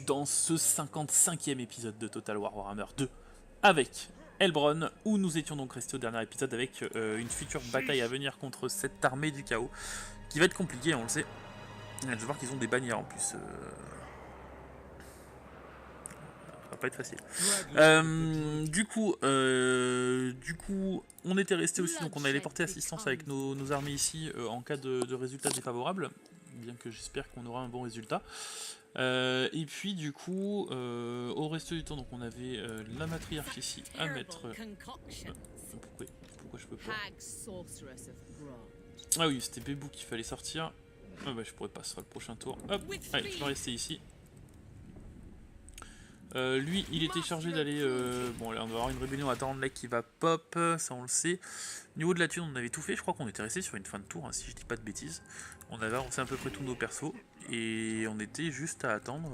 dans ce 55e épisode de Total War Warhammer 2 avec Elbron, où nous étions donc restés au dernier épisode avec une future bataille à venir contre cette armée du chaos, qui va être compliquée, on le sait. Je vais voir qu'ils ont des bannières en plus. Ça va pas être facile. Du coup, on était resté aussi, donc on allait porter assistance avec nos armées ici en cas de résultats défavorables, bien que j'espère qu'on aura un bon résultat. Et puis du coup, au reste du temps, donc on avait la matriarche ici à mettre. Pourquoi je peux pas? Ah oui, c'était Bébou qu'il fallait sortir. Ah bah je pourrais pas, ce sera le prochain tour. Hop, allez, je vais rester ici. Lui, il était chargé d'aller. Bon, là, on va avoir une rébellion à Dornlek qui va pop, ça on le sait. Au niveau de la thune, on avait tout fait. Je crois qu'on était resté sur une fin de tour, hein, si je dis pas de bêtises. On avait avancé à peu près tous nos persos et on était juste à attendre.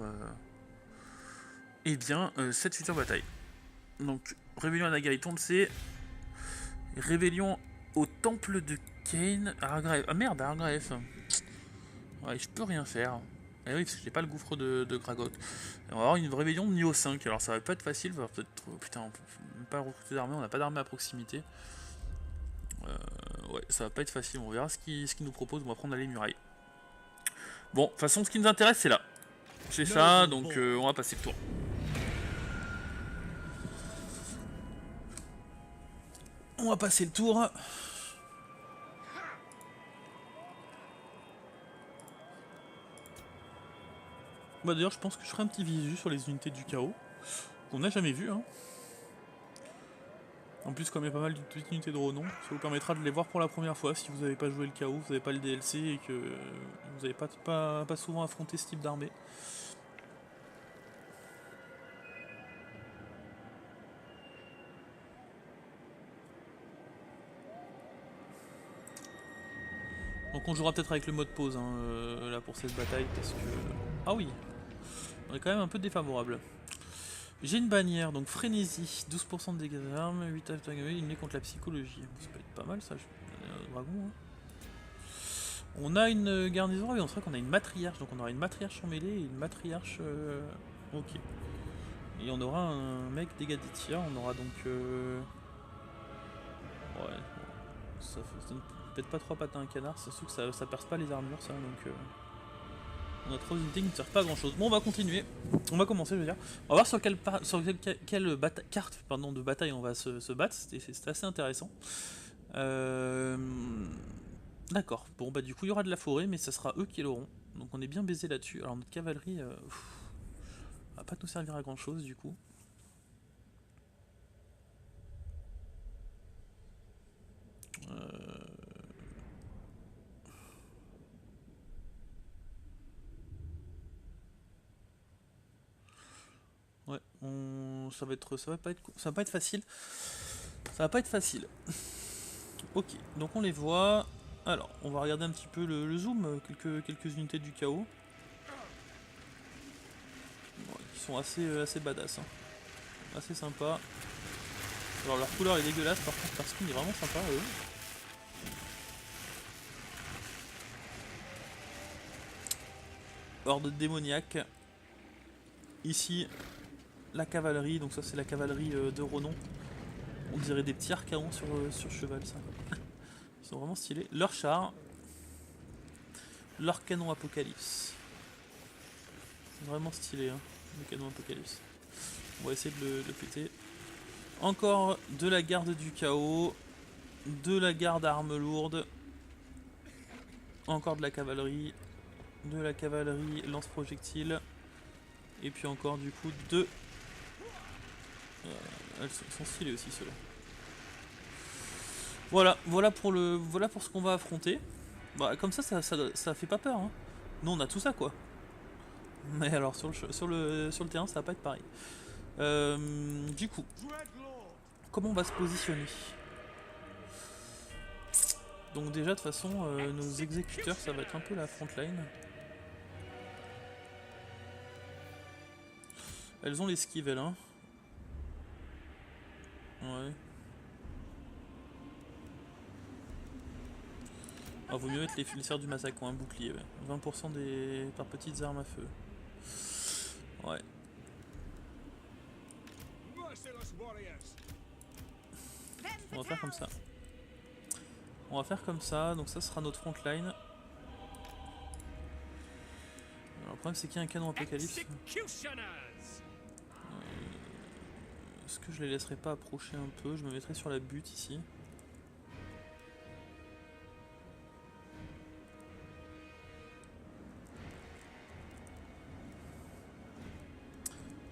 Eh bien, cette future bataille. Donc, rébellion à Nagarit, on le sait. Rébellion au temple de Kane. Argraef. Ah merde, Argraef. Ouais, je peux rien faire. Eh oui, parce que j'ai pas le gouffre de Gragot. Et on va avoir une rébellion de niveau 5. Alors ça va pas être facile. Va peut-être. Putain, on peut même pas recruter d'armée. On n'a pas d'armée à proximité. Ouais, ça va pas être facile. On verra ce qu'il nous propose. On va prendre les murailles. Bon, de toute façon, ce qui nous intéresse, c'est là. C'est ça, donc on va passer le tour. On va passer le tour. Bah d'ailleurs, je pense que je ferai un petit visu sur les unités du chaos. Qu'on n'a jamais vu, hein. En plus, comme il y a pas mal de petites unités de renom, ça vous permettra de les voir pour la première fois si vous n'avez pas joué le chaos, vous n'avez pas le DLC et que vous n'avez pas souvent affronté ce type d'armée. Donc on jouera peut-être avec le mode pause hein, là pour cette bataille parce que... Ah oui, on est quand même un peu défavorable. J'ai une bannière, donc frénésie, 12% de dégâts d'armes, 8 attaques, il est contre la psychologie. Ça peut être pas mal ça, dragon. Hein. On a une garnison, oui, on sait qu'on a une matriarche, donc on aura une matriarche en mêlée et une matriarche... Ok. Et on aura un mec dégâts des tirs, on aura donc... Ouais, ça donne peut-être pas 3 pattes à un canard, c'est sûr que ça perce pas les armures ça, donc... On a 3 unités qui ne servent pas à grand chose. Bon, on va continuer. On va commencer, je veux dire. On va voir sur quelle carte de bataille on va se battre. C'est assez intéressant. D'accord. Bon, bah du coup, il y aura de la forêt, mais ça sera eux qui l'auront. Donc on est bien baisé là-dessus. Alors notre cavalerie va pas nous servir à grand chose, du coup. Ouais, ça va pas être facile. Ça va pas être facile. Ok, donc on les voit. Alors, on va regarder un petit peu le zoom, quelques unités du chaos. Bon, qui sont assez badass. Hein. Assez sympa. Alors leur couleur est dégueulasse par contre, parce qu'il est vraiment sympa eux. Horde démoniaque. Ici, la cavalerie, donc ça c'est la cavalerie de renom. On dirait des petits archaons sur cheval ça. Ils sont vraiment stylés. Leur char. Leur canon apocalypse. Vraiment stylé hein, le canon apocalypse. On va essayer de le péter. Encore de la garde du chaos. De la garde à armes lourdes. Encore de la cavalerie. De la cavalerie lance-projectiles. Et puis encore du coup de... elles sont stylées aussi ceux-là. Voilà pour ce qu'on va affronter. Bah comme ça fait pas peur. Hein. Nous on a tout ça quoi. Mais alors sur le terrain ça va pas être pareil. Du coup, comment on va se positionner? Donc déjà de toute façon nos exécuteurs ça va être un peu la frontline. Elles ont l'esquive elles hein. Ouais. Ah, vaut mieux mettre les serres du massacre ou un bouclier, ouais. 20% par petites armes à feu. Ouais. On va faire comme ça. On va faire comme ça, donc ça sera notre front line. Alors le problème c'est qu'il y a un canon apocalypse. Est-ce que je les laisserai pas approcher un peu? Je me mettrai sur la butte ici.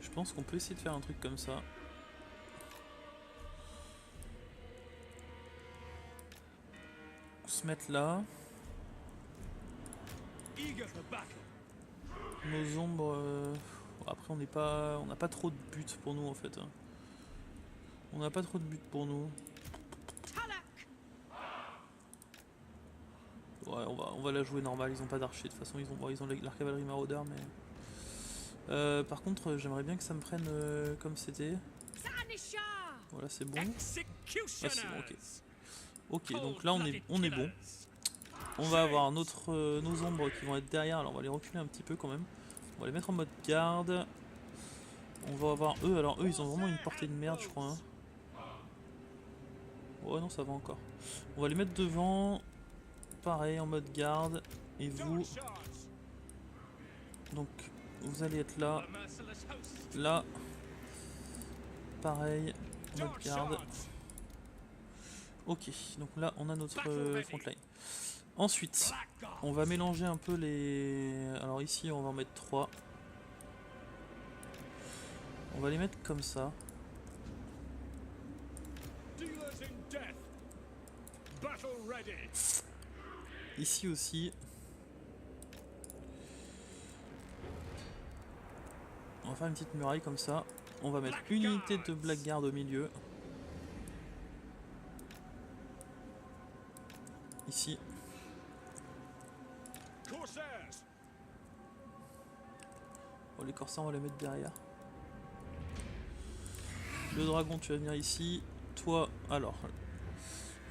Je pense qu'on peut essayer de faire un truc comme ça. Se mettre là. Nos ombres. Après on n'est pas. On n'a pas trop de buts pour nous en fait. On n'a pas trop de buts pour nous. Ouais, on va la jouer normale, ils ont pas d'archer, de toute façon ils ont l'arcavalerie maraudeur mais... par contre j'aimerais bien que ça me prenne comme c'était. Voilà c'est bon. Ah c'est bon, ok. Ok, donc là on est bon. On va avoir nos ombres qui vont être derrière, alors on va les reculer un petit peu quand même. On va les mettre en mode garde. On va avoir eux, alors eux ils ont vraiment une portée de merde je crois. Hein. Ouais non ça va encore. On va les mettre devant. Pareil en mode garde. Et vous... Donc vous allez être là. Là. Pareil. En mode garde. Ok, donc là on a notre frontline. Ensuite, on va mélanger un peu les... Alors ici on va en mettre 3. On va les mettre comme ça. Ici aussi. On va faire une petite muraille comme ça. On va mettre une unité de blackguard au milieu. Ici. Bon, les corsaires on va les mettre derrière. Le dragon tu vas venir ici. Toi, alors...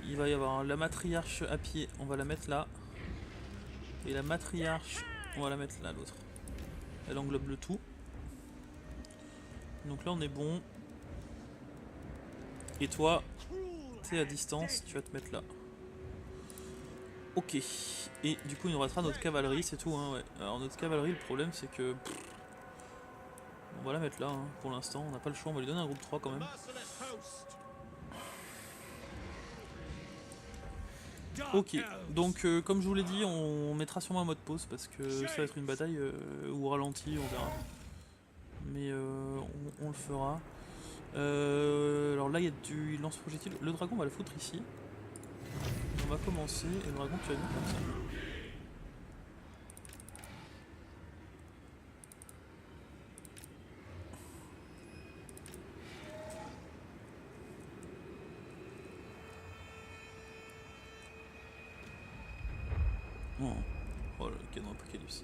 Il va y avoir la matriarche à pied, on va la mettre là. Et la matriarche, on va la mettre là, l'autre. Elle englobe le tout. Donc là on est bon. Et toi, t'es à distance, tu vas te mettre là. Ok. Et du coup il nous restera notre cavalerie, c'est tout. Hein, ouais. Alors notre cavalerie, le problème c'est que... on va la mettre là, hein, pour l'instant. On n'a pas le choix, on va lui donner un groupe 3 quand même. Ok, donc comme je vous l'ai dit, on mettra sûrement un mode pause parce que ça va être une bataille ou ralenti, on verra. Mais on le fera. Alors là, il y a du lance-projectile. Le dragon, on va le foutre ici. On va commencer et le dragon, tu vas venir comme ça. Oh, oh le canon apocalypse.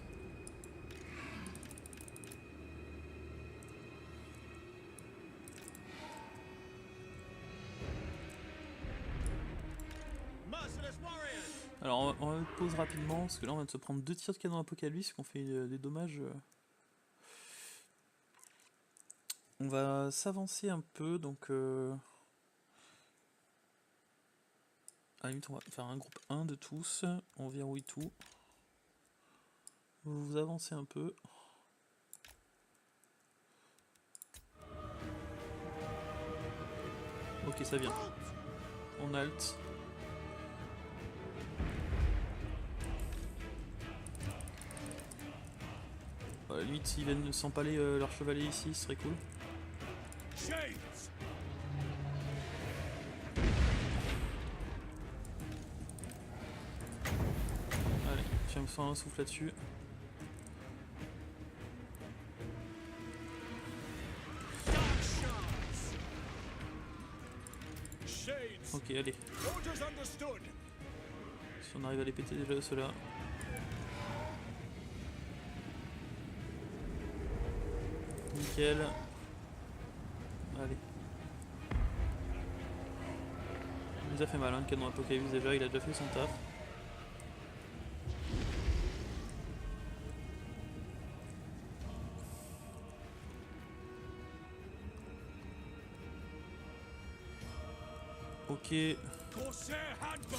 Alors on va mettre pause rapidement parce que là on vient de se prendre 2 tirs de canon apocalypse qui ont fait des dommages. On va s'avancer un peu donc à la limite on va faire un groupe 1 de tous, on verrouille tout. Vous vous avancez un peu. Ok ça vient. On halte. À la limite s'ils viennent s'empaler leur chevalier ici, ce serait cool. Allez, je vais me faire un souffle là-dessus. Ok, allez. Si on arrive à les péter déjà ceux-là. Nickel. Allez. Il nous a fait mal, hein, le canon apocalypse déjà, il a déjà fait son taf. Ok.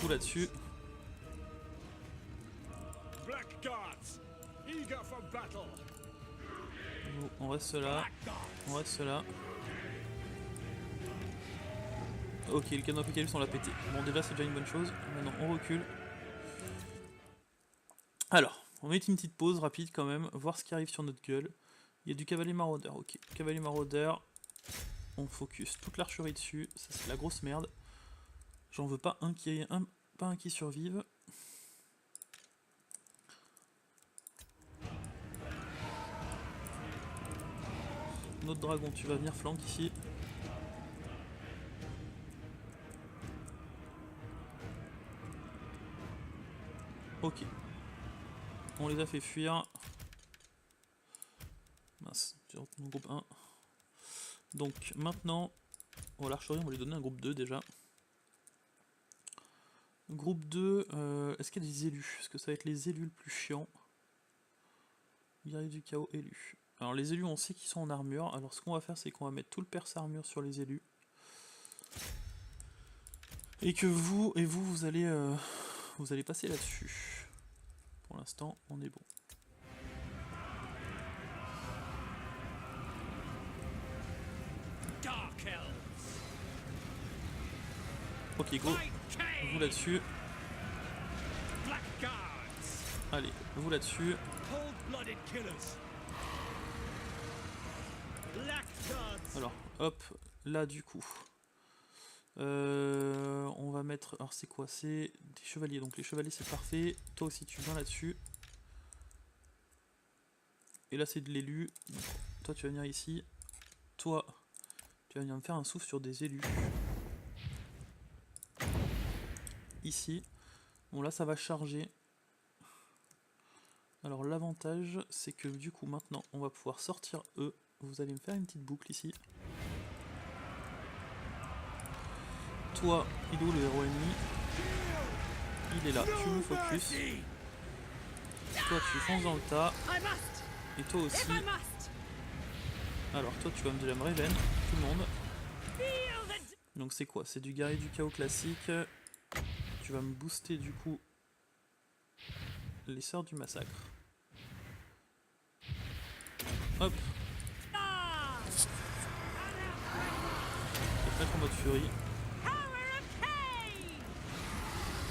Tout là-dessus. On reste là. On reste là. Ok, le canon apocalypse on l'a pété. Bon déjà c'est déjà une bonne chose. Maintenant on recule. Alors, on met une petite pause rapide quand même. Voir ce qui arrive sur notre gueule. Il y a du cavalier maraudeur. Ok, cavalier maraudeur. On focus toute l'archerie dessus. Ça c'est la grosse merde. J'en veux pas un qui survive. Notre dragon, tu vas venir flank ici. Ok. On les a fait fuir. Mince, j'ai retenu mon groupe 1. Donc maintenant, l'archerie, on va lui donner un groupe 2 déjà. Groupe 2, est-ce qu'il y a des élus? Est-ce que ça va être les élus le plus chiant? Guerrier du chaos, élus. Alors les élus, on sait qu'ils sont en armure. Alors ce qu'on va faire, c'est qu'on va mettre tout le perse armure sur les élus. Et que vous allez passer là-dessus. Pour l'instant, on est bon. Ok, go. Vous là-dessus. Allez, vous là-dessus. Alors, hop, là du coup. On va mettre... Alors c'est quoi? C'est des chevaliers. Donc les chevaliers c'est parfait. Toi aussi tu viens là-dessus. Et là c'est de l'élu. Toi tu vas venir ici. Toi, tu vas venir me faire un souffle sur des élus. Ici. Bon là ça va charger. Alors l'avantage c'est que du coup maintenant on va pouvoir sortir eux. Vous allez me faire une petite boucle ici. Toi, il est où le héros ennemi? Il est là, tu me focus. Toi tu fonces dans le tas. Et toi aussi. Alors toi tu vas me dire me Raven, tout le monde. Donc c'est quoi? C'est du guerrier du chaos classique. Tu vas me booster du coup les sœurs du massacre. Hop. Et mettre en mode furie.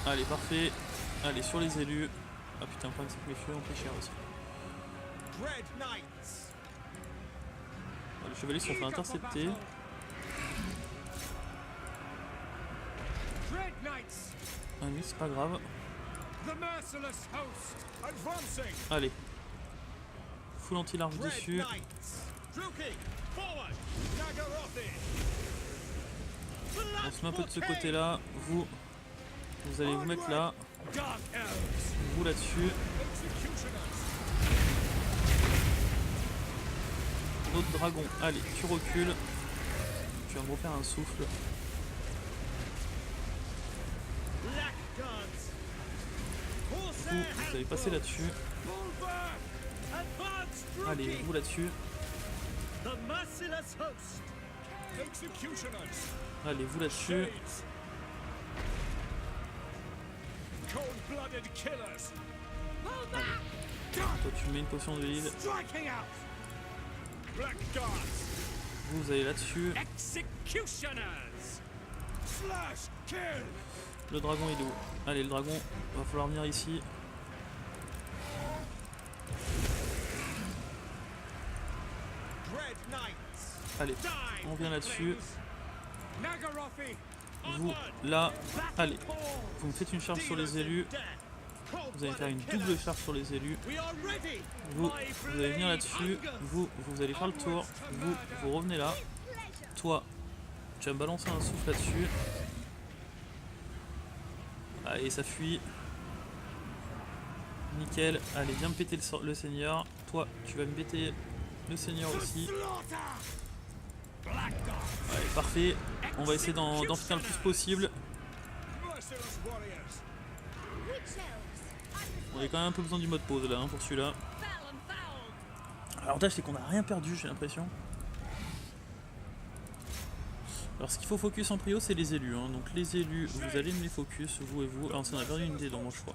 Allez, parfait. Allez, sur les élus. Ah putain, le problème c'est que les furies ont pris cher aussi. Les chevaliers sont fait intercepter. Ah oui, c'est pas grave. Allez. Full anti-large dessus. On se met un peu de ce côté là. Vous allez vous mettre là. Vous là-dessus. Notre dragon. Allez, tu recules. Tu vas me refaire un souffle. Vous allez passer là-dessus. Allez, vous là-dessus. Allez, vous là-dessus. Toi, tu mets une potion de heal. Vous allez là-dessus. Le dragon il est où? Allez, le dragon, va falloir venir ici. Allez, on vient là-dessus. Vous, là, allez. Vous me faites une charge sur les élus. Vous allez faire une double charge sur les élus. Vous allez venir là-dessus. Vous allez faire le tour. Vous revenez là. Toi, tu vas me balancer un souffle là-dessus. Allez, ça fuit. Nickel. Allez, viens me péter le seigneur. Toi, tu vas me péter le seigneur aussi. Allez, parfait. On va essayer d'en finir le plus possible. On a quand même un peu besoin du mode pause là, hein, pour celui-là. L'avantage c'est qu'on n'a rien perdu, j'ai l'impression. Alors ce qu'il faut focus en prio c'est les élus, hein. Donc les élus, vous allez me les focus, vous et vous. Alors ça on a perdu une idée dans mon choix.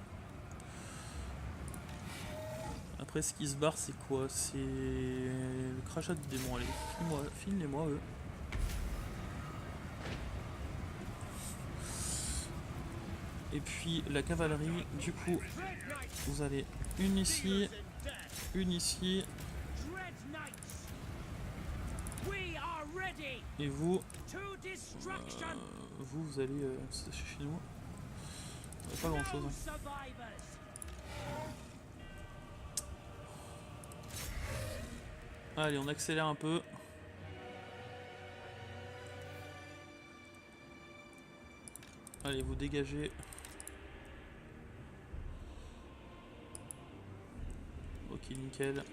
Après ce qui se barre c'est quoi? C'est le crachat du démon, allez, filez-moi eux. Et puis la cavalerie, du coup, vous allez une ici, et vous, vous allez chez nous. Pas grand chose. Hein. Allez, on accélère un peu. Allez, vous dégagez. Ok, nickel.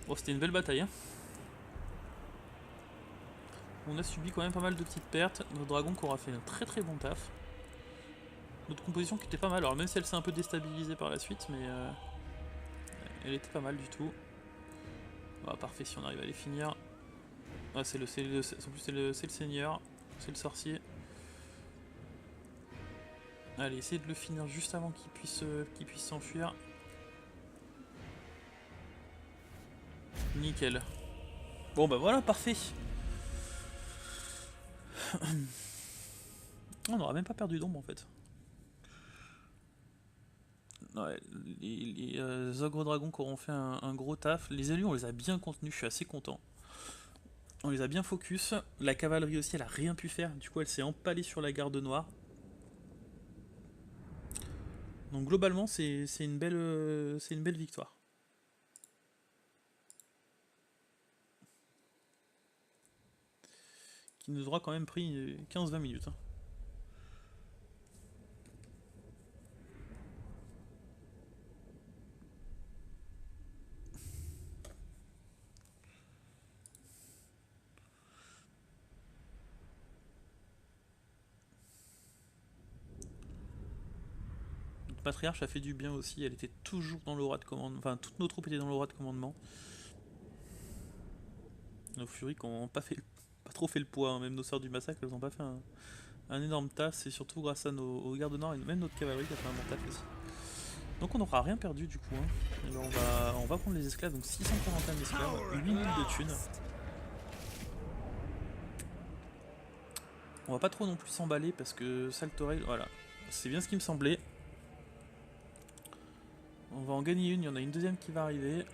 Bon, c'était une belle bataille. Hein. On a subi quand même pas mal de petites pertes. Notre dragon qui aura fait un très bon taf. Notre composition qui était pas mal. Alors même si elle s'est un peu déstabilisée par la suite, mais elle était pas mal du tout. Ah, parfait si on arrive à les finir. Ah, c'est le seigneur, c'est le sorcier. Allez, essayez de le finir juste avant qu'il puisse s'enfuir. Nickel. Bon bah voilà, parfait. On n'aura même pas perdu d'ombre en fait. Ouais, les ogres dragons qui auront fait un gros taf. Les élus on les a bien contenus, je suis assez content. On les a bien focus. La cavalerie aussi elle a rien pu faire, du coup elle s'est empalée sur la garde noire. Donc globalement c'est une belle victoire. Qui nous aura quand même pris 15-20 minutes. Hein. Notre patriarche a fait du bien aussi, elle était toujours dans l'aura de commandement. Enfin, toutes nos troupes étaient dans l'aura de commandement. Nos furies qui n'ont pas trop fait le poids, hein. Même nos sœurs du massacre, elles n'ont pas fait un énorme taf. C'est surtout grâce à nos gardes nord et même notre cavalerie qui a fait un bon taf aussi. Donc on n'aura rien perdu du coup. Hein. Ben on va prendre les esclaves, donc 641 esclaves, 8000 de thunes. On va pas trop non plus s'emballer parce que Saltorel, voilà, c'est bien ce qui me semblait. On va en gagner une, il y en a une deuxième qui va arriver.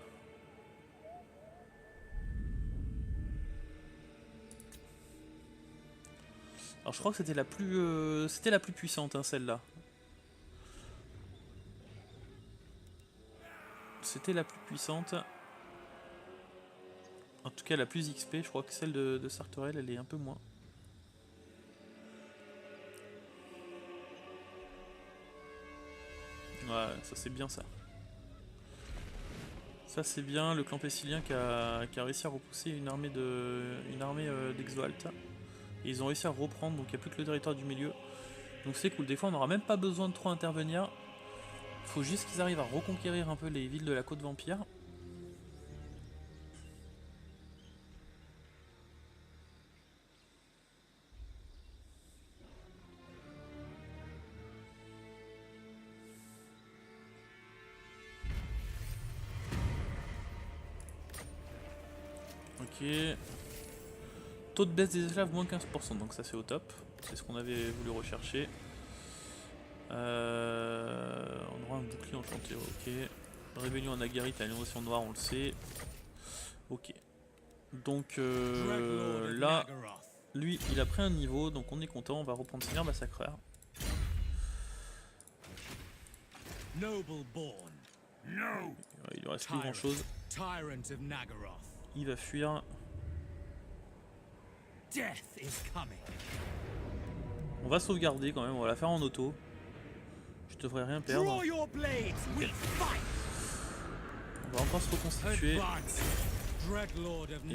Alors je crois que c'était la plus puissante, hein, celle-là. C'était la plus puissante. En tout cas la plus XP, je crois que celle de Sartorel elle est un peu moins. Ouais, ça c'est bien ça. Ça c'est bien, le clan pessilien qui a réussi à repousser une armée d'Exoalt. Et ils ont réussi à reprendre, donc il n'y a plus que le territoire du milieu. Donc c'est cool, des fois on n'aura même pas besoin de trop intervenir. Il faut juste qu'ils arrivent à reconquérir un peu les villes de la côte vampire. Ok. Taux de baisse des esclaves, moins 15%, donc ça c'est au top. C'est ce qu'on avait voulu rechercher. On aura un bouclier enchanté, ok. Rébellion en Agarit, l'animation noire, on le sait. Ok. Donc là, lui, il a pris un niveau, donc on est content, on va reprendre Seigneur Massacreur. Il lui reste plus grand chose. Il va fuir. On va sauvegarder quand même, on va la faire en auto. Je devrais rien perdre. Okay. On va encore se reconstituer. Et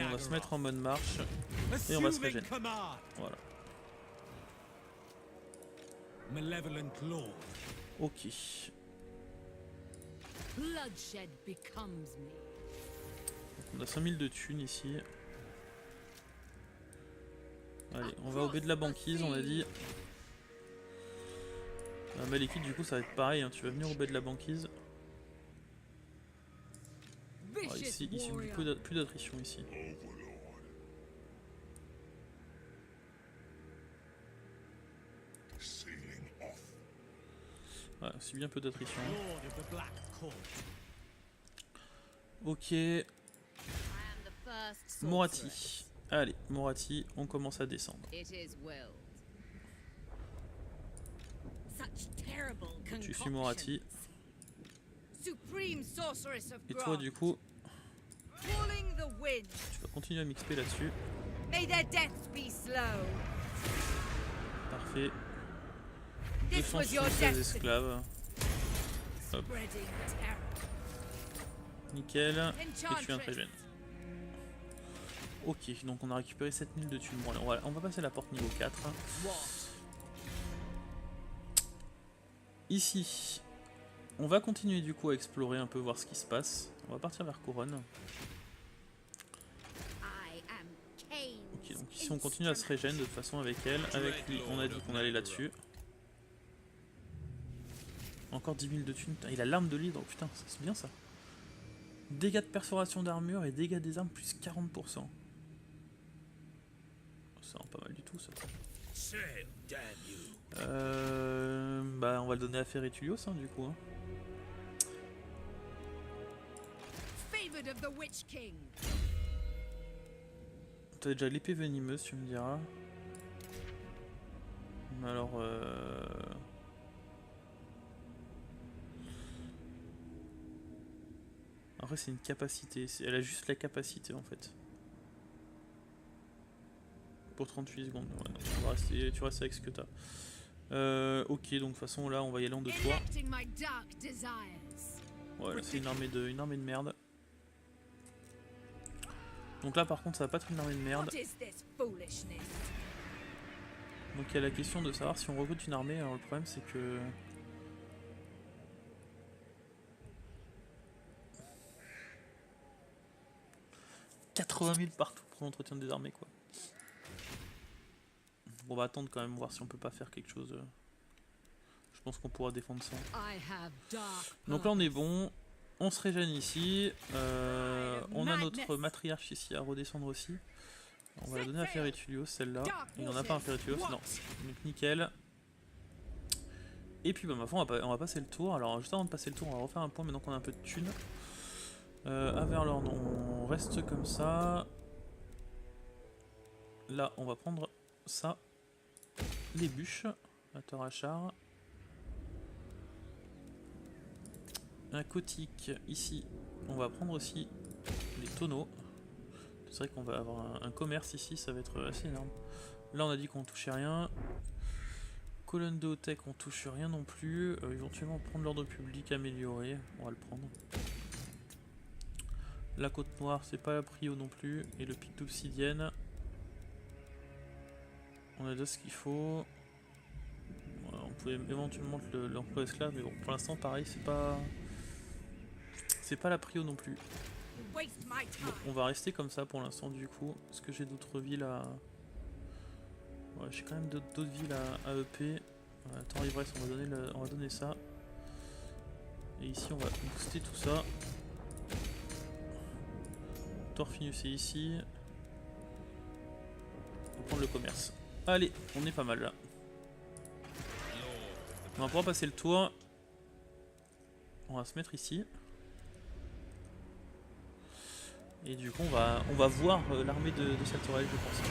on va se mettre en mode marche. Et on va se régénérer. Voilà. Ok. On a 5000 de thunes ici. Allez, on va au baie de la banquise, on a dit. Malekith, du coup, ça va être pareil, hein. Tu vas venir au baie de la banquise. Ici, plus d'attrition ici. Voilà, c'est bien peu d'attrition. Ok. Moratti. Allez, Moratti, on commence à descendre. Tu suis Moratti. Et toi, du coup, tu vas continuer à m'XP là-dessus. Parfait. 276 esclaves. Hop. Nickel. Et tu es un très jeune. Ok, donc on a récupéré 7000 de thunes. Bon, allez, on va passer la porte niveau 4. Ici, on va continuer du coup à explorer un peu, voir ce qui se passe. On va partir vers Couronne. Ok, donc ici on continue à se régénérer de toute façon avec elle. Avec lui, on a dit qu'on allait là-dessus. Encore 10 000 de thunes. Il a l'arme de l'hydre, putain, c'est bien ça. Dégâts de perforation d'armure et dégâts des armes plus 40%. Ça rend pas mal du tout ça. Bah on va le donner à Ferretulios hein, du coup. Hein. T'as déjà l'épée venimeuse, tu me diras. Mais alors après c'est une capacité, elle a juste la capacité en fait. Pour 38 secondes, ouais, donc on va rester, tu restes avec ce que t'as. Ok, donc de toute façon là on va y aller en 2 tours. Voilà, c'est une armée de merde. Donc là par contre ça va pas être une armée de merde. Donc il y a la question de savoir si on recrute une armée. Alors le problème c'est que... « 80 000 partout pour l'entretien des armées quoi. On va attendre quand même, voir si on peut pas faire quelque chose. Je pense qu'on pourra défendre ça. Donc là on est bon. On se régène ici. On a notre matriarche ici à redescendre aussi. On va la donner à Ferretulios celle-là. Il n'y en a pas un Ferretulios, non. Donc nickel. Et puis bah ma foi on va passer le tour. Alors juste avant de passer le tour on va refaire un point maintenant qu'on a un peu de thunes. Averlorn on reste comme ça. Là on va prendre ça. Les bûches. La Torachar. Un Kotik ici. On va prendre aussi les tonneaux. C'est vrai qu'on va avoir un commerce ici, ça va être assez énorme. Là on a dit qu'on touchait rien. Colonne de Hautec on touche rien non plus. Éventuellement prendre l'ordre public amélioré, on va le prendre. La côte noire c'est pas la prio non plus. Et le pic d'obsidienne. On a déjà ce qu'il faut. Voilà, on pouvait éventuellement l'emploi esclave, mais bon pour l'instant pareil c'est pas... C'est pas la prio non plus. Bon, on va rester comme ça pour l'instant du coup. Est-ce que j'ai d'autres villes à... Ouais, j'ai quand même d'autres villes à EP. Temps ivresse, on va donner ça. Et ici on va booster tout ça. Torfinus est ici. On va prendre le commerce. Allez, on est pas mal là. On va pouvoir passer le tour. On va se mettre ici. Et du coup on va voir l'armée de Saltorel je pense.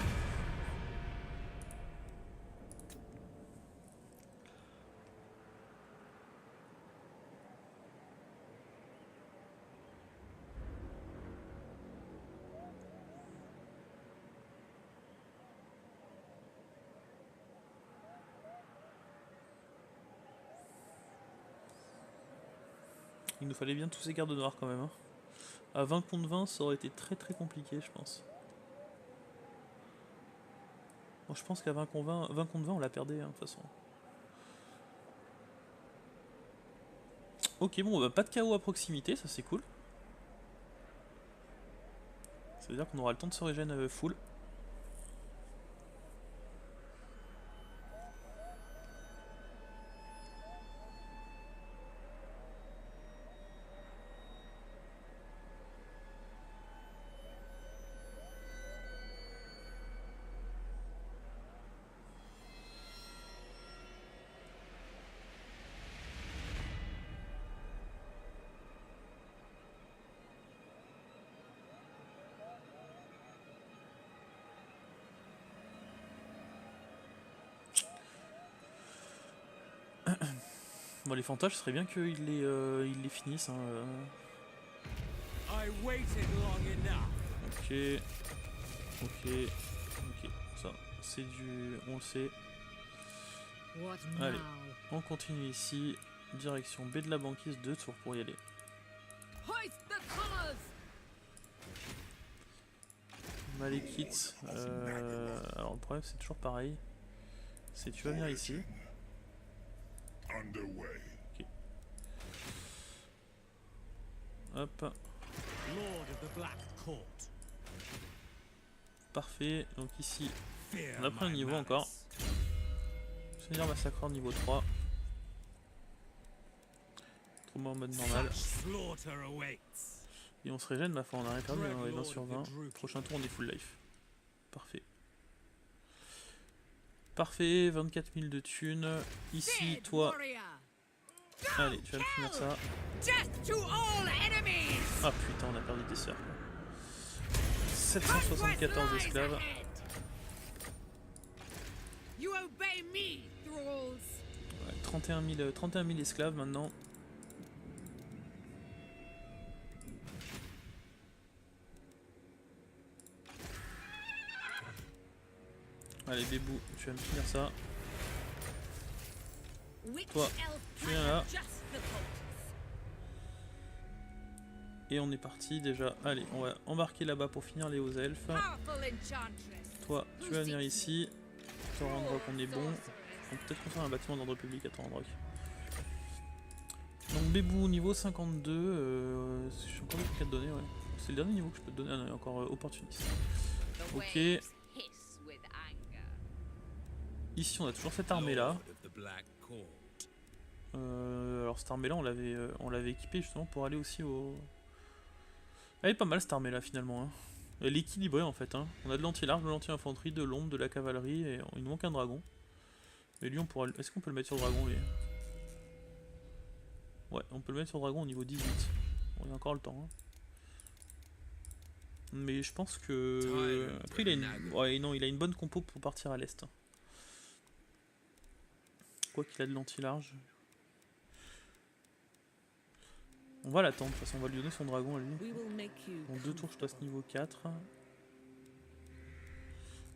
Il nous fallait bien tous ces gardes noirs quand même. Hein. À 20 contre 20 ça aurait été très compliqué je pense. Bon, je pense qu'à 20 contre 20 on l'a perdé hein, de toute façon. Ok bon bah pas de KO à proximité, ça c'est cool. Ça veut dire qu'on aura le temps de se régénérer full. Bon, les fantasmes, ce serait bien qu'ils les finissent. Hein. Ok. Ok. Ok. Ça, c'est du... On le sait. Allez, on continue ici. Direction B de la banquise, 2 tours pour y aller. Malekith. Alors le problème c'est toujours pareil. C'est tu vas venir ici. Ok. Hop. Parfait. Donc ici, on a pris un niveau encore. Seigneur massacreur niveau 3. Trouble en mode normal. Et on se régène, ma foi, on a rien perdu, on est 20 sur 20. Prochain tour, on est full life. Parfait. Parfait, 24 000 de thunes. Ici, toi. Allez, tu vas me finir ça. Ah putain, on a perdu des sœurs. 774 esclaves. Ouais, 31 000 esclaves maintenant. Allez, Bébou, tu vas me finir ça. Toi, tu viens là. Et on est parti déjà. Allez, on va embarquer là-bas pour finir les hauts elfes. Toi, tu vas venir ici. Torrent on est bon. Peut-être qu'on fait un bâtiment d'ordre public à Torrent. Donc Bébou niveau 52. Je suis encore des trucs à te donner, ouais. C'est le dernier niveau que je peux te donner. Ah non, il y a encore opportuniste. Ok. Ici on a toujours cette armée là. Alors cette armée là on l'avait équipée justement pour aller aussi au... Elle est pas mal cette armée là finalement. Hein. Elle est équilibrée en fait. Hein. On a de l'anti-large, de l'anti-infanterie, de l'ombre, de la cavalerie et il nous manque un dragon. Mais lui on pourra... Est-ce qu'on peut le mettre sur dragon lui? Ouais, on peut le mettre sur dragon au niveau 18. On a encore le temps. Hein. Mais je pense que... Après il a une... Ouais non, il a une bonne compo pour partir à l'est. Quoi qu'il a de l'anti-large. On va l'attendre, de toute façon on va lui donner son dragon à lui. En 2 tours je passe niveau 4.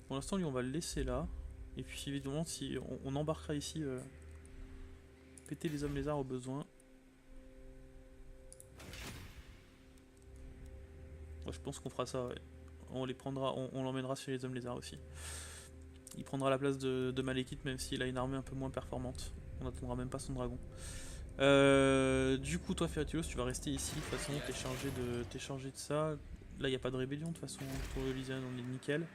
Pour l'instant lui on va le laisser là. Et puis évidemment si on embarquera ici péter les hommes lézards au besoin. Ouais, je pense qu'on fera ça, ouais. On les prendra, on l'emmènera chez les hommes lézards aussi. Il prendra la place de Malekith même s'il a une armée un peu moins performante. On n'attendra même pas son dragon. Du coup, toi, Ferretilos, tu vas rester ici. De toute façon, t'es chargé de ça. Là, il n'y a pas de rébellion. De toute façon, pour l'Elysian, on est nickel.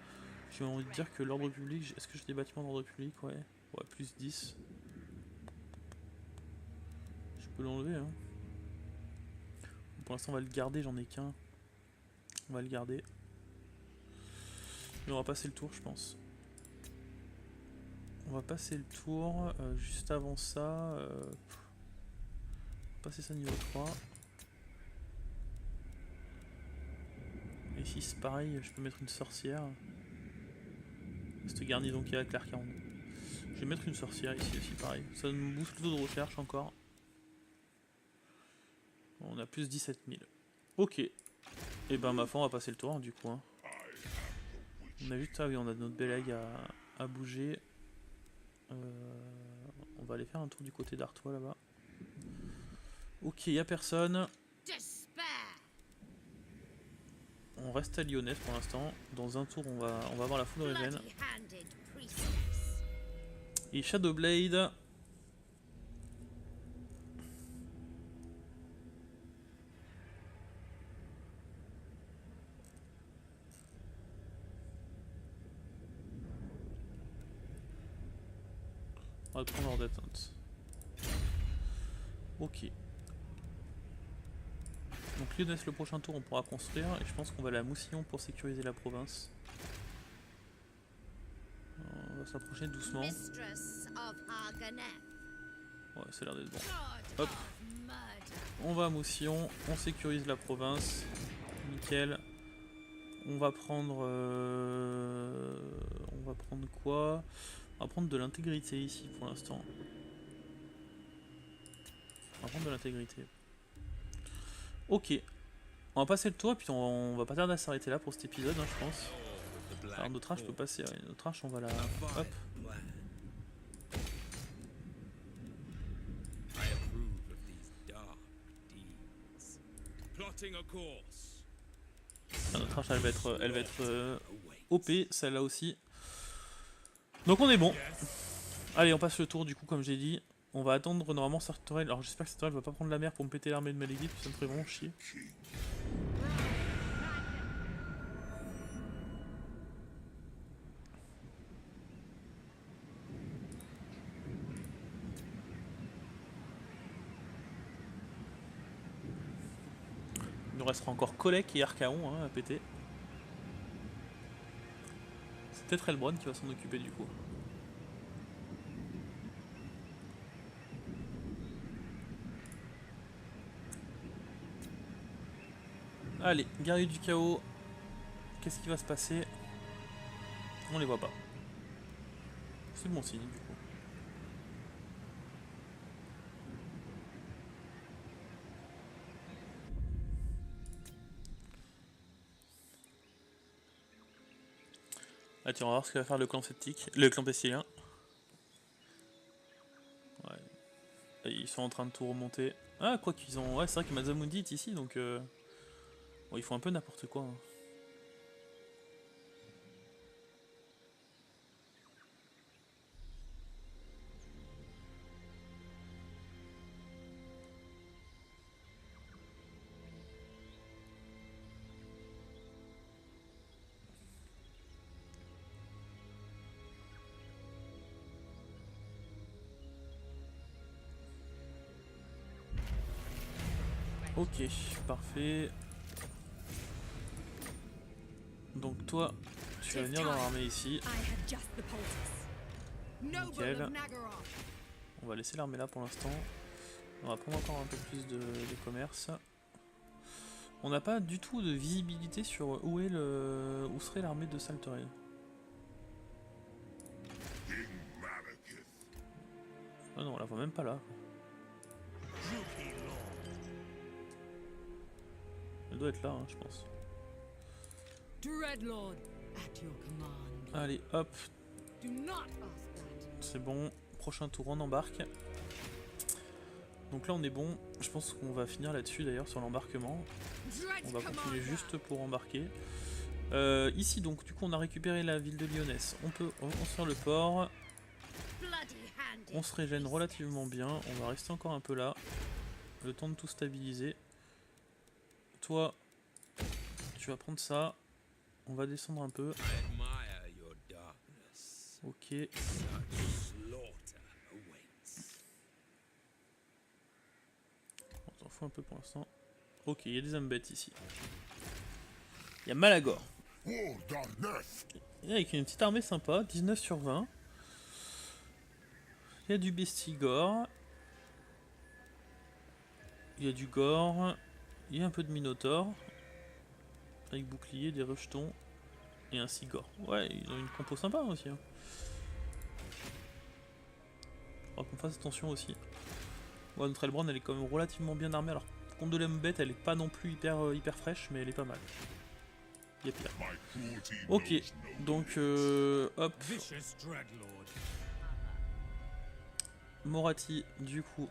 J'ai envie de dire que l'ordre public. Est-ce que j'ai des bâtiments d'ordre public? Ouais. Ouais, plus 10. Je peux l'enlever. Hein. Pour l'instant, on va le garder. J'en ai qu'un. On va le garder. Mais on va passer le tour, je pense. On va passer le tour. Juste avant ça. Passer ça niveau 3. Et ici c'est pareil, je peux mettre une sorcière. Cette garnison qui est à Claire 40. Je vais mettre une sorcière ici aussi pareil. Ça me booste le taux de recherche encore. On a plus 17 000. Ok. Et ben ma foi on va passer le tour du coup. Hein. On a juste... Ah oui on a notre Beleg à bouger. On va aller faire un tour du côté d'Artois là-bas. Ok, y a personne. On reste à Lyonnaise pour l'instant. Dans un tour, on va avoir la foule régène. Et Shadowblade. On va prendre hors d'atteinte. Ok. Donc Lyonesse, le prochain tour on pourra construire et je pense qu'on va aller à Moussillon pour sécuriser la province. On va s'approcher doucement. Ouais, ça a l'air d'être bon. Hop. On va à Moussillon, on sécurise la province. Nickel. On va prendre... On va prendre quoi? On va prendre de l'intégrité ici pour l'instant. On va prendre de l'intégrité. Ok. On va passer le tour et puis on va pas tarder à s'arrêter là pour cet épisode, hein, je pense. Alors notre arche peut passer, ouais, notre arche on va la... Hop. Ah, notre arche elle va être OP, celle-là aussi. Donc on est bon. Allez, on passe le tour du coup comme j'ai dit. On va attendre normalement Sartorel. Alors j'espère que Sartorel va pas prendre la mer pour me péter l'armée de Malégith, ça me ferait vraiment chier. Il nous restera encore Kolek et Archaon hein, à péter. C'est peut-être Elbron qui va s'en occuper du coup. Allez, guerrier du chaos. Qu'est-ce qui va se passer? On les voit pas. C'est bon signe du coup. Ah tiens, on va voir ce que va faire le clan sceptique, le clan pestilien. Ouais. Et ils sont en train de tout remonter. Ah, quoi qu'ils ont... Ouais, c'est vrai que Mazamundi est ici, donc... Bon, ils font un peu n'importe quoi. Hein. Ok, parfait. Donc toi, tu vas venir dans l'armée ici. Nickel. On va laisser l'armée là pour l'instant. On va prendre encore un peu plus de commerce. On n'a pas du tout de visibilité sur où serait l'armée de Salterel. Ah non, on la voit même pas là. Elle doit être là, hein, je pense. Allez, hop. C'est bon. Prochain tour, on embarque. Donc là, on est bon. Je pense qu'on va finir là-dessus d'ailleurs sur l'embarquement. On va continuer juste pour embarquer. Ici, donc, du coup, on a récupéré la ville de Lyonesse. On peut reconstruire le port. On se régène relativement bien. On va rester encore un peu là. Le temps de tout stabiliser. Toi, tu vas prendre ça. On va descendre un peu. Ok. On s'en fout un peu pour l'instant. Ok, il y a des embêtes ici. Il y a Malagor. Avec une petite armée sympa, 19 sur 20. Il y a du Bestigor. Il y a du Gore. Il y a un peu de Minotaur. Avec bouclier, des rejetons. Et un Sigor. Ouais, ils ont une compo sympa aussi. Hein. Faudra qu'on fasse attention aussi. Bon, notre Elbrand elle est quand même relativement bien armée. Alors, contre de l'embête, elle est pas non plus hyper fraîche, mais elle est pas mal. Il y a pire. Ok, donc hop. Moratti, du coup.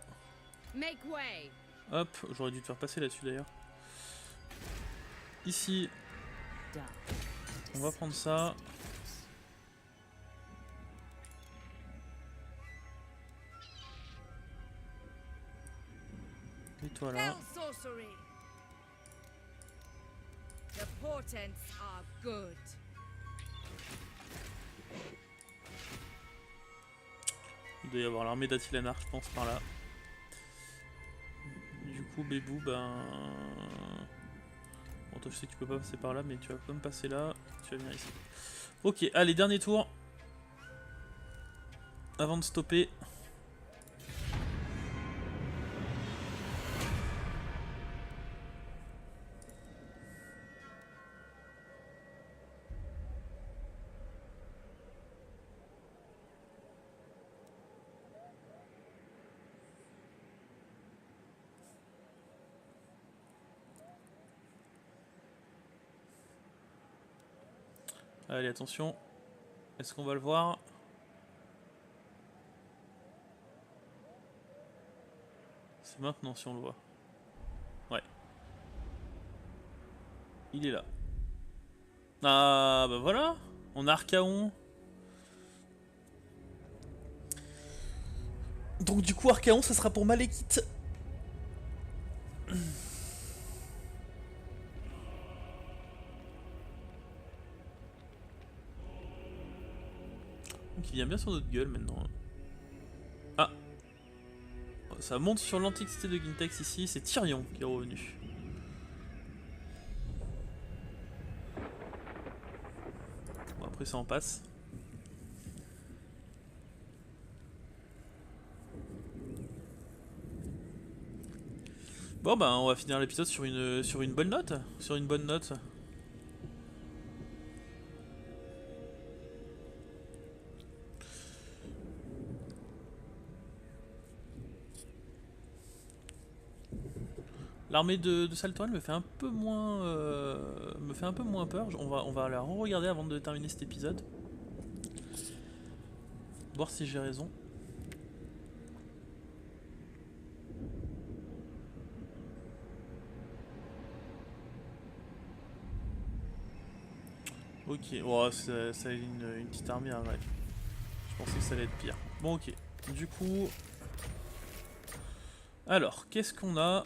Hop, j'aurais dû te faire passer là-dessus d'ailleurs. Ici, on va prendre ça. Et toi là. Il doit y avoir l'armée d'Atilanar, je pense, par là. Du coup, Bébou, ben... Bon, toi, je sais que tu peux pas passer par là, mais tu vas quand même passer là. Tu vas venir ici. Ok, allez, dernier tour. Avant de stopper. Allez, attention. Est-ce qu'on va le voir? C'est maintenant si on le voit. Ouais. Il est là. Ah, bah voilà. On a Archaon. Donc du coup, Archaon, ça sera pour Malekith. Donc il vient bien sur notre gueule maintenant. Ah. Ça monte sur l'antiquité de Gintex ici. C'est Tyrion qui est revenu. Bon, après ça en passe. Bon bah on va finir l'épisode sur une bonne note. Sur une bonne note. L'armée de Saltorel me fait un peu moins peur. On va la re-regarder avant de terminer cet épisode. Voir si j'ai raison. Ok, oh, ça a une petite armée, ouais. Je pensais que ça allait être pire. Bon, ok. Du coup... Alors, qu'est-ce qu'on a?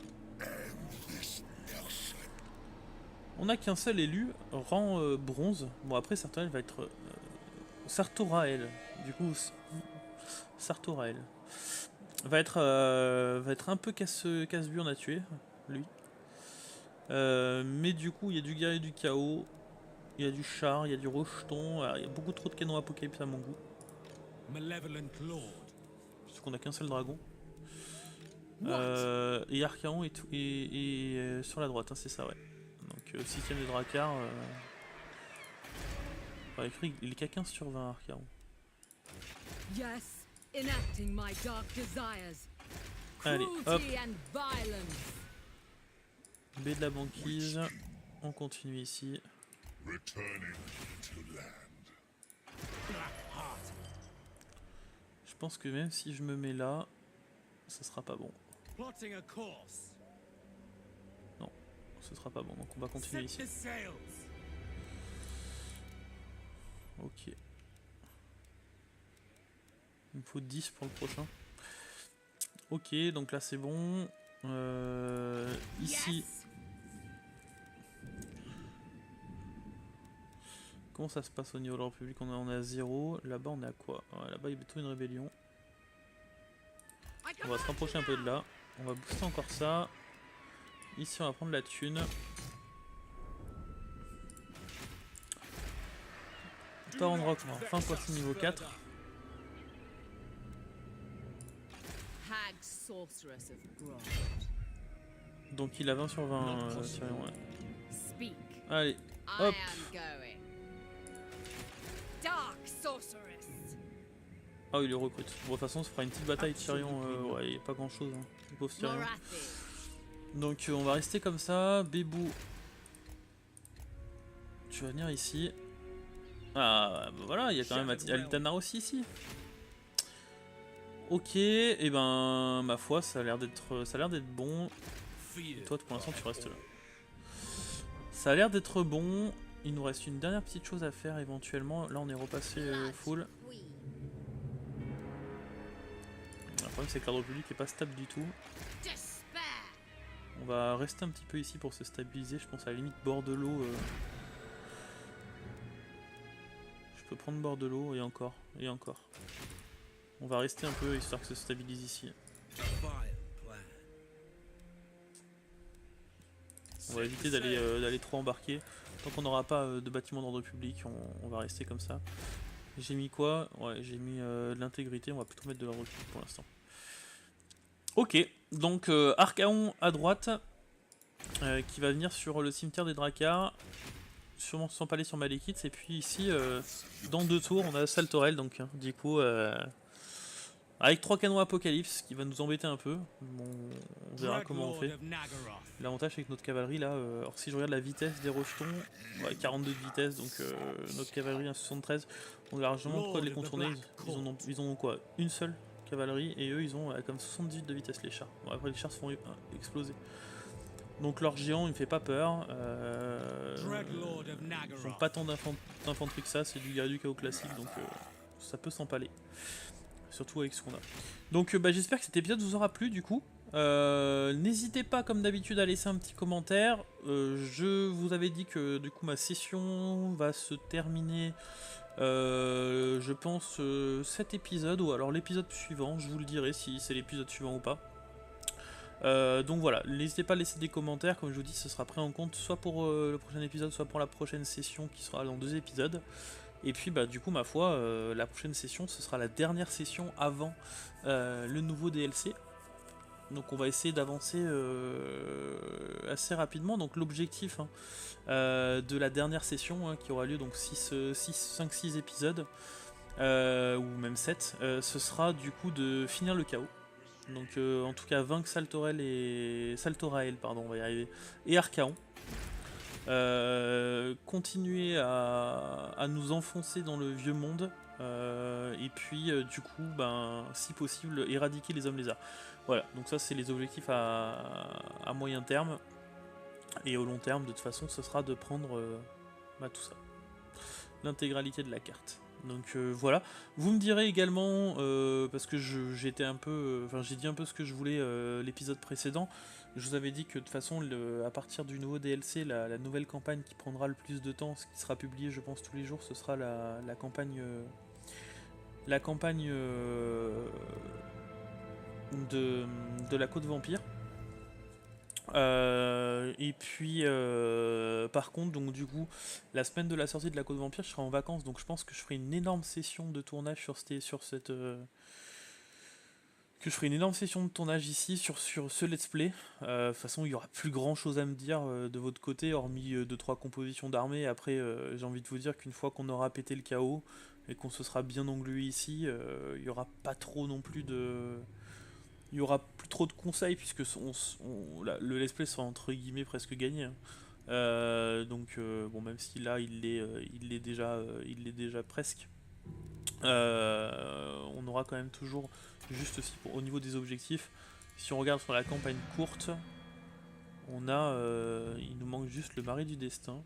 On a qu'un seul élu, rang bronze. Bon, après, Sartorael va être... Sartorael. Du coup, Sartorael. Va être un peu casse-burn à tuer, lui. Mais du coup, il y a du guerrier du chaos. Il y a du char, il y a du rejeton. Il y a beaucoup trop de canons apocalypse à mon goût. Parce qu'on a qu'un seul dragon. Et Archaon est sur la droite, hein, c'est ça, ouais. Donc, 6ème des Drakkar. Écrit, il est qu'à 15 sur 20, Archaon. Yes, enacting my dark desires. Allez, hop. B de la banquise. On continue ici. Je pense que même si je me mets là, ça sera pas bon. Non, ce sera pas bon, donc on va continuer ici. Ok. Il me faut 10 pour le prochain. Ok, donc là c'est bon. Ici. Comment ça se passe au niveau de la République? On est à 0. Là-bas on est à quoi? Ouais, là-bas il y a plutôt une rébellion. On va se rapprocher un peu de là. On va booster encore ça. Ici on va prendre la thune. Torrent Rock, on va enfin passer niveau 4. Donc il a 20 sur 20, Tyrion, ouais. Allez, hop. Ah, il le recrute. Bon, de toute façon, ça fera une petite bataille Tyrion. Ouais, il n'y a pas grand chose, hein, le pauvre Tyrion. Donc on va rester comme ça. Bébou, tu vas venir ici. Ah, bah voilà, il y a quand même Alitanar aussi ici. Ok, et ben ma foi, ça a l'air d'être bon. Et toi, pour l'instant, tu restes là. Ça a l'air d'être bon. Il nous reste une dernière petite chose à faire éventuellement. Là, on est repassé full. Le problème, c'est que l'ordre public est pas stable du tout. On va rester un petit peu ici pour se stabiliser. Je pense à la limite bord de l'eau. Je peux prendre bord de l'eau et encore. Et encore. On va rester un peu histoire que ça se stabilise ici. On va éviter d'aller trop embarquer. Tant qu'on n'aura pas de bâtiment d'ordre public, on va rester comme ça. J'ai mis quoi? Ouais, j'ai mis de l'intégrité, on va plutôt mettre de l'ordre public pour l'instant. Ok, donc Archaon à droite, qui va venir sur le cimetière des Drakars, sûrement s'empaler sur Malekith, et puis ici, dans 2 tours, on a Saltorel, donc du coup, avec 3 canons Apocalypse, qui va nous embêter un peu. Bon, on verra comment on fait. L'avantage c'est que notre cavalerie là, alors si je regarde la vitesse des rejetons, ouais, 42 de vitesse, donc notre cavalerie à 73, on a largement de quoi de les contourner. Ils ont quoi? Une seule cavalerie, et eux ils ont comme 78 de vitesse les chars. Bon, après les chars se font exploser. Donc leur géant il me fait pas peur. Ils ont pas tant d'infanterie que ça, c'est du guerrier du chaos classique, donc ça peut s'empaler. Surtout avec ce qu'on a. Donc j'espère que cet épisode vous aura plu du coup. N'hésitez pas comme d'habitude à laisser un petit commentaire. Je vous avais dit que du coup ma session va se terminer je pense cet épisode ou alors l'épisode suivant. Je vous le dirai si c'est l'épisode suivant ou pas. Donc voilà, n'hésitez pas à laisser des commentaires, comme je vous dis ce sera pris en compte soit pour le prochain épisode, soit pour la prochaine session qui sera dans 2 épisodes. Et puis du coup ma foi, la prochaine session ce sera la dernière session avant le nouveau DLC. Donc on va essayer d'avancer assez rapidement. Donc l'objectif de la dernière session qui aura lieu donc 5-6 épisodes, ou même 7, ce sera du coup de finir le chaos. Donc en tout cas vaincre Saltorael, on va y arriver, et Archaon. Continuer à nous enfoncer dans le vieux monde, et puis du coup si possible éradiquer les hommes lézards. Voilà, donc ça c'est les objectifs à moyen terme, et au long terme de toute façon ce sera de prendre tout ça, l'intégralité de la carte. Donc voilà, vous me direz également, parce que j'étais un peu, j'ai dit un peu ce que je voulais l'épisode précédent. Je vous avais dit que de toute façon, à partir du nouveau DLC, la nouvelle campagne qui prendra le plus de temps, ce qui sera publié, je pense, tous les jours, ce sera la campagne, de la Côte Vampire. Et puis, par contre, donc du coup, la semaine de la sortie de la Côte Vampire, je serai en vacances, donc je pense que je ferai une énorme session de tournage que je ferai une énorme session de tournage ici sur ce let's play. De toute façon, il y aura plus grand chose à me dire de votre côté, hormis 2-3 compositions d'armée. Après, j'ai envie de vous dire qu'une fois qu'on aura pété le chaos et qu'on se sera bien englué ici, il y aura pas trop non plus de... Il y aura plus trop de conseils puisque le let's play sera entre guillemets presque gagné. Donc bon, même si là il l'est déjà presque. On aura quand même toujours, juste aussi au niveau des objectifs, si on regarde sur la campagne courte, on a, il nous manque juste le Mari du Destin.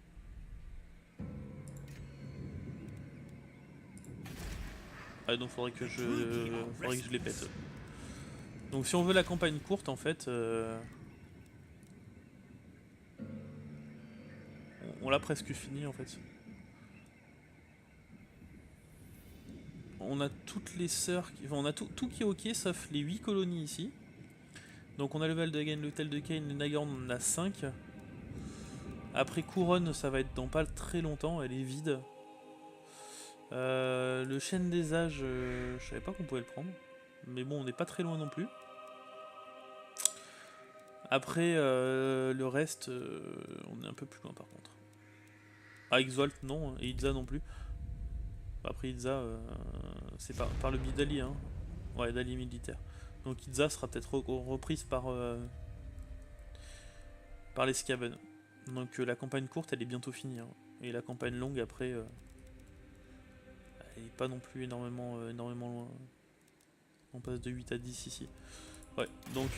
Ah, donc faudrait que je les pète. Donc si on veut la campagne courte en fait, on l'a presque fini en fait. On a toutes les sœurs, on a tout qui est ok sauf les 8 colonies ici. Donc on a le Val de Gain, l'hôtel de Kane, le Nagorn, on en a 5. Après Couronne, ça va être dans pas très longtemps, elle est vide. Le Chêne des Âges, je savais pas qu'on pouvait le prendre. Mais bon, on n'est pas très loin non plus. Après, le reste, on est un peu plus loin par contre. Ah, Exalt non, et Itza non plus. Après Itza, c'est par le biais d'Ali, hein. Ouais, d'Ali militaire. Donc Itza sera peut-être reprise par les Skaven. Donc la campagne courte, elle est bientôt finie. Hein. Et la campagne longue, après, elle n'est pas non plus énormément loin. On passe de 8 à 10 ici. Ouais, donc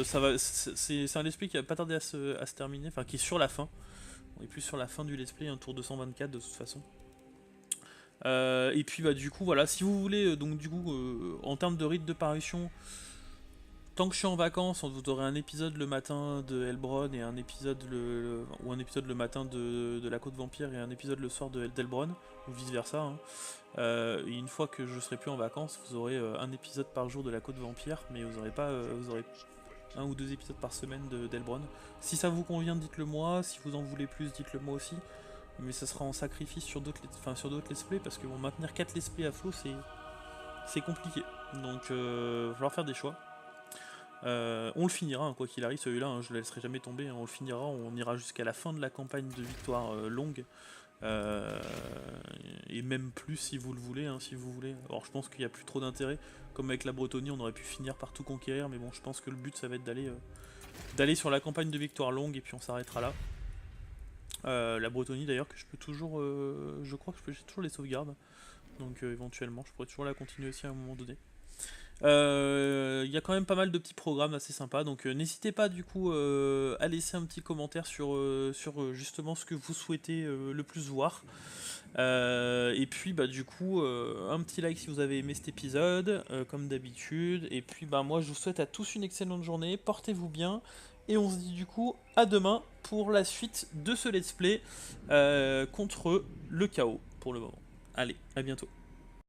ça va. C'est un let's play qui va pas tarder à se terminer, enfin qui est sur la fin. On est plus sur la fin du let's play, un tour 224 de toute façon. Et puis du coup voilà, si vous voulez donc du coup en termes de rythme de parution, tant que je suis en vacances, vous aurez un épisode le matin de Helbron et un épisode ou un épisode le matin de la Côte Vampire et un épisode le soir d'Helbron, ou vice versa. Hein. Et une fois que je serai plus en vacances, vous aurez un épisode par jour de la Côte Vampire, mais vous aurez pas, vous aurez un ou deux épisodes par semaine d'Helbron. Si ça vous convient, dites-le moi. Si vous en voulez plus, dites-le moi aussi. Mais ça sera en sacrifice sur d'autres let's play parce que bon, maintenir 4 let's play à flot, c'est compliqué. Donc, il va falloir faire des choix. On le finira, hein, quoi qu'il arrive, celui-là, hein, je le laisserai jamais tomber. Hein, on le finira, on ira jusqu'à la fin de la campagne de victoire longue. Et même plus si vous le voulez, hein, si vous voulez. Alors je pense qu'il n'y a plus trop d'intérêt. Comme avec la Bretonie, on aurait pu finir par tout conquérir, mais bon, je pense que le but ça va être d'aller sur la campagne de victoire longue et puis on s'arrêtera là. La Bretonie d'ailleurs que je peux toujours, je crois que j'ai toujours les sauvegardes, donc éventuellement je pourrais toujours la continuer aussi à un moment donné. Il y a quand même pas mal de petits programmes assez sympas, donc n'hésitez pas du coup à laisser un petit commentaire sur justement ce que vous souhaitez le plus voir. Et puis bah du coup un petit like si vous avez aimé cet épisode, comme d'habitude. Et puis bah moi je vous souhaite à tous une excellente journée, portez-vous bien. Et on se dit du coup à demain pour la suite de ce let's play contre le chaos pour le moment. Allez, à bientôt.